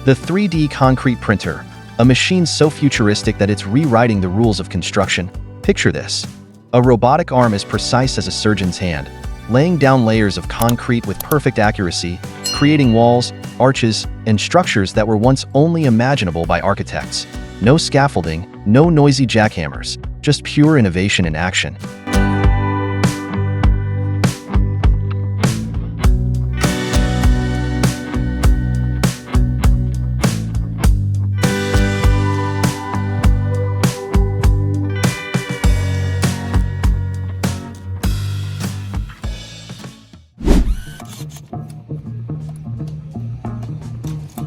The 3D concrete printer, a machine so futuristic that it's rewriting the rules of construction. Picture this: a robotic arm as precise as a surgeon's hand, laying down layers of concrete with perfect accuracy, creating walls, arches, and structures that were once only imaginable by architects. No scaffolding, no noisy jackhammers, just pure innovation in action.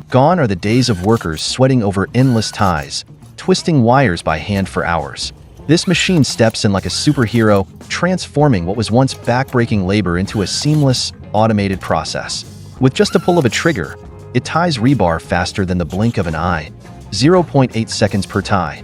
Gone are the days of workers sweating over endless ties, twisting wires by hand for hours. This machine steps in like a superhero, transforming what was once backbreaking labor into a seamless, automated process. With just a pull of a trigger, it ties rebar faster than the blink of an eye, 0.8 seconds per tie.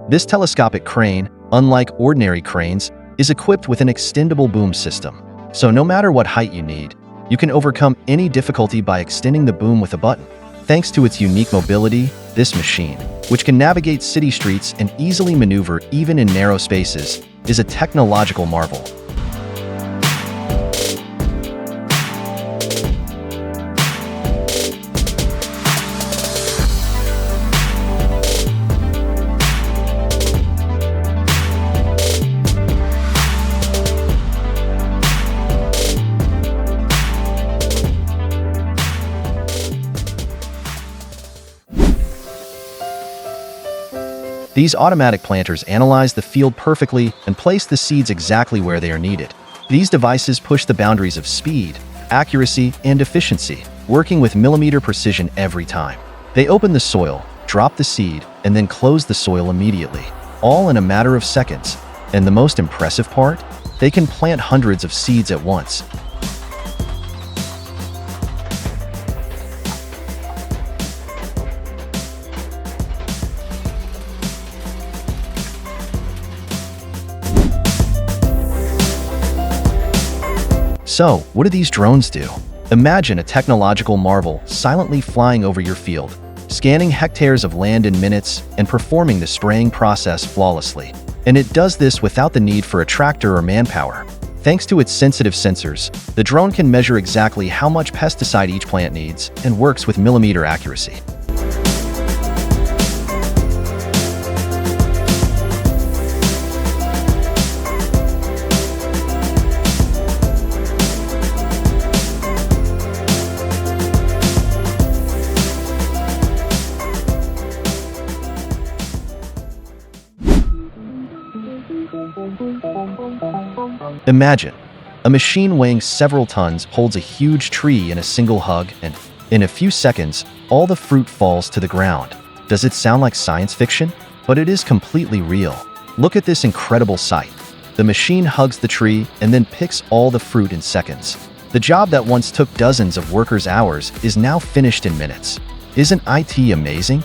This telescopic crane, unlike ordinary cranes, is equipped with an extendable boom system. So no matter what height you need, you can overcome any difficulty by extending the boom with a button. Thanks to its unique mobility, this machine, which can navigate city streets and easily maneuver even in narrow spaces, is a technological marvel. These automatic planters analyze the field perfectly and place the seeds exactly where they are needed. These devices push the boundaries of speed, accuracy, and efficiency, working with millimeter precision every time. They open the soil, drop the seed, and then close the soil immediately, all in a matter of seconds. And the most impressive part? They can plant hundreds of seeds at once. So, what do these drones do? Imagine a technological marvel silently flying over your field, scanning hectares of land in minutes and performing the spraying process flawlessly. And it does this without the need for a tractor or manpower. Thanks to its sensitive sensors, the drone can measure exactly how much pesticide each plant needs and works with millimeter accuracy. Imagine, a machine weighing several tons holds a huge tree in a single hug, and in a few seconds, all the fruit falls to the ground. Does it sound like science fiction? But it is completely real. Look at this incredible sight. The machine hugs the tree and then picks all the fruit in seconds. The job that once took dozens of workers' hours is now finished in minutes. Isn't IT amazing?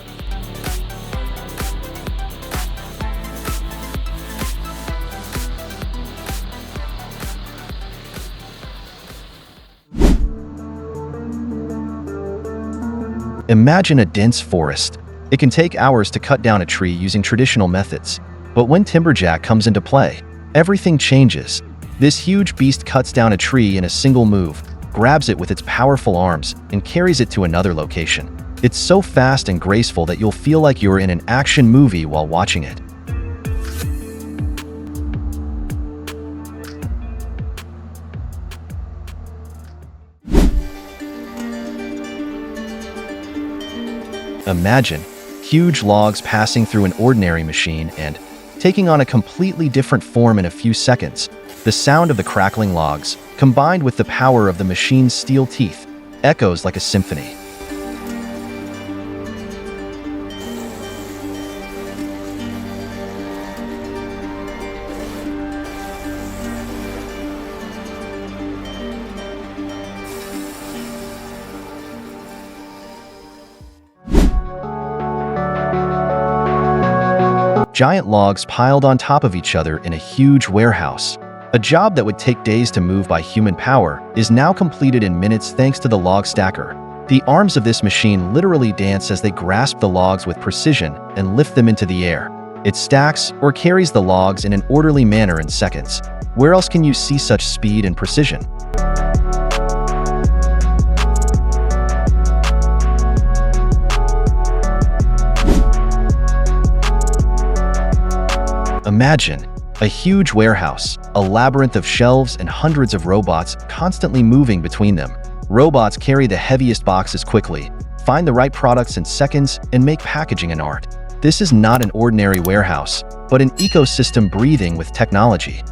Imagine a dense forest. It can take hours to cut down a tree using traditional methods. But when Timberjack comes into play, everything changes. This huge beast cuts down a tree in a single move, grabs it with its powerful arms, and carries it to another location. It's so fast and graceful that you'll feel like you're in an action movie while watching it. Imagine huge logs passing through an ordinary machine and taking on a completely different form in a few seconds. The sound of the crackling logs, combined with the power of the machine's steel teeth, echoes like a symphony. giant logs piled on top of each other in a huge warehouse. A job that would take days to move by human power is now completed in minutes thanks to the log stacker. The arms of this machine literally dance as they grasp the logs with precision and lift them into the air. It stacks or carries the logs in an orderly manner in seconds. Where else can you see such speed and precision? Imagine a huge warehouse, a labyrinth of shelves and hundreds of robots constantly moving between them. Robots carry the heaviest boxes quickly, find the right products in seconds, and make packaging an art. This is not an ordinary warehouse, but an ecosystem breathing with technology.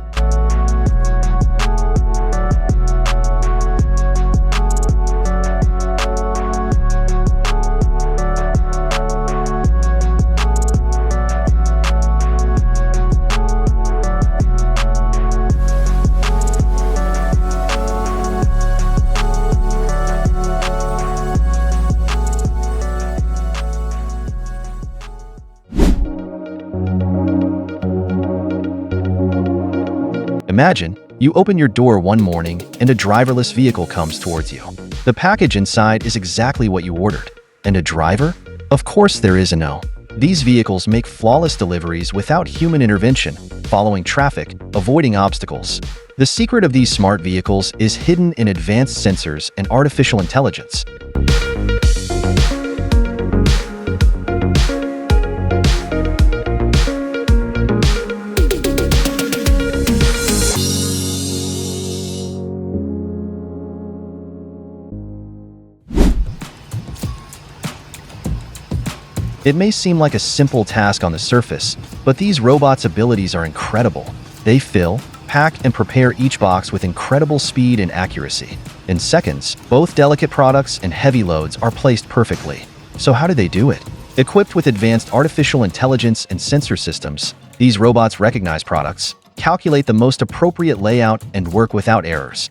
Imagine you open your door one morning and a driverless vehicle comes towards you. The package inside is exactly what you ordered. And a driver? Of course there is a no. These vehicles make flawless deliveries without human intervention, following traffic, avoiding obstacles. The secret of these smart vehicles is hidden in advanced sensors and artificial intelligence. It may seem like a simple task on the surface, but these robots' abilities are incredible. They fill, pack, and prepare each box with incredible speed and accuracy. In seconds, both delicate products and heavy loads are placed perfectly. So how do they do it? Equipped with advanced artificial intelligence and sensor systems, these robots recognize products, calculate the most appropriate layout, and work without errors.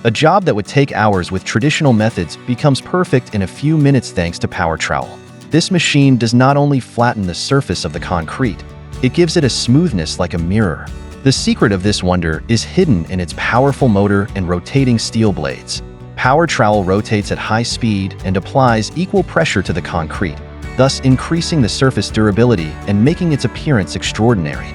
A job that would take hours with traditional methods becomes perfect in a few minutes thanks to Power Trowel. This machine does not only flatten the surface of the concrete, it gives it a smoothness like a mirror. The secret of this wonder is hidden in its powerful motor and rotating steel blades. Power Trowel rotates at high speed and applies equal pressure to the concrete, thus increasing the surface durability and making its appearance extraordinary.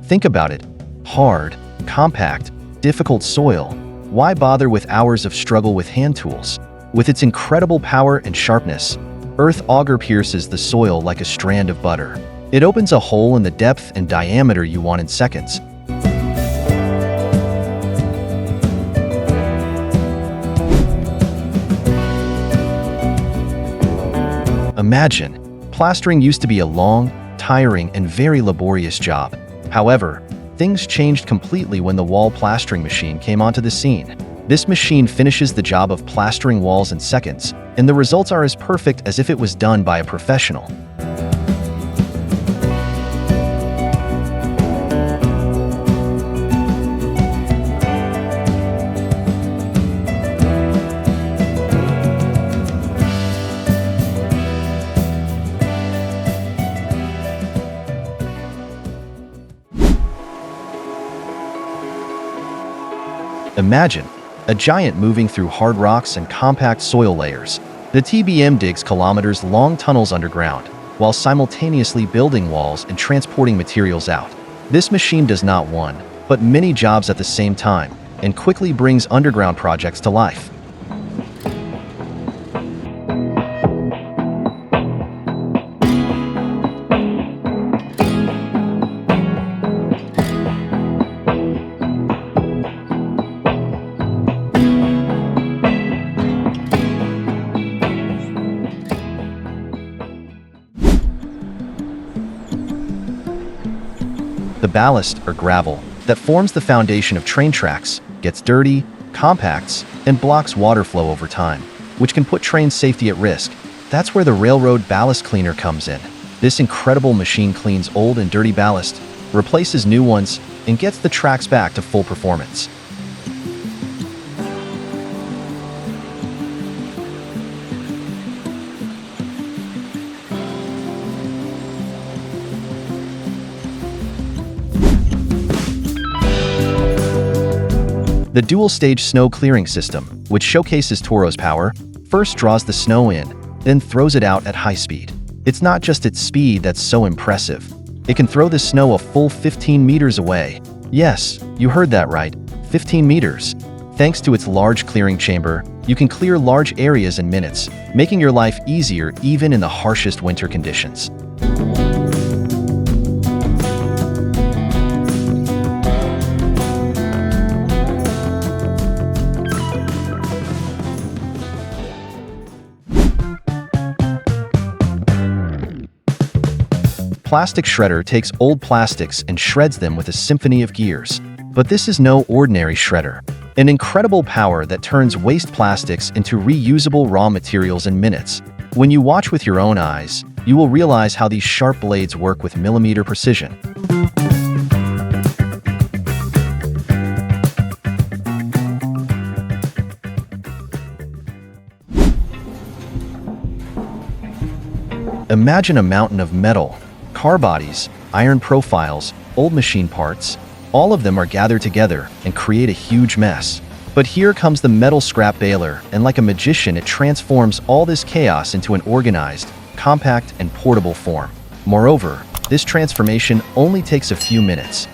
Think about it. Hard, compact, difficult soil. Why bother with hours of struggle with hand tools? With its incredible power and sharpness, Earth Auger pierces the soil like a strand of butter. It opens a hole in the depth and diameter you want in seconds. Imagine, plastering used to be a long, tiring, and very laborious job. However, things changed completely when the wall plastering machine came onto the scene. This machine finishes the job of plastering walls in seconds, and the results are as perfect as if it was done by a professional. Imagine a giant moving through hard rocks and compact soil layers. The TBM digs kilometers-long tunnels underground, while simultaneously building walls and transporting materials out. This machine does not one, but many jobs at the same time, and quickly brings underground projects to life. The ballast, or gravel, that forms the foundation of train tracks, gets dirty, compacts, and blocks water flow over time, which can put train safety at risk. That's where the railroad ballast cleaner comes in. This incredible machine cleans old and dirty ballast, replaces new ones, and gets the tracks back to full performance. The dual-stage snow clearing system, which showcases Toro's power, first draws the snow in, then throws it out at high speed. It's not just its speed that's so impressive. It can throw the snow a full 15 meters away. Yes, you heard that right, 15 meters. Thanks to its large clearing chamber, you can clear large areas in minutes, making your life easier even in the harshest winter conditions. Plastic shredder takes old plastics and shreds them with a symphony of gears. But this is no ordinary shredder. An incredible power that turns waste plastics into reusable raw materials in minutes. When you watch with your own eyes, you will realize how these sharp blades work with millimeter precision. Imagine a mountain of metal, car bodies, iron profiles, old machine parts. All of them are gathered together and create a huge mess. But here comes the metal scrap baler, and like a magician, it transforms all this chaos into an organized, compact, and portable form. Moreover, this transformation only takes a few minutes.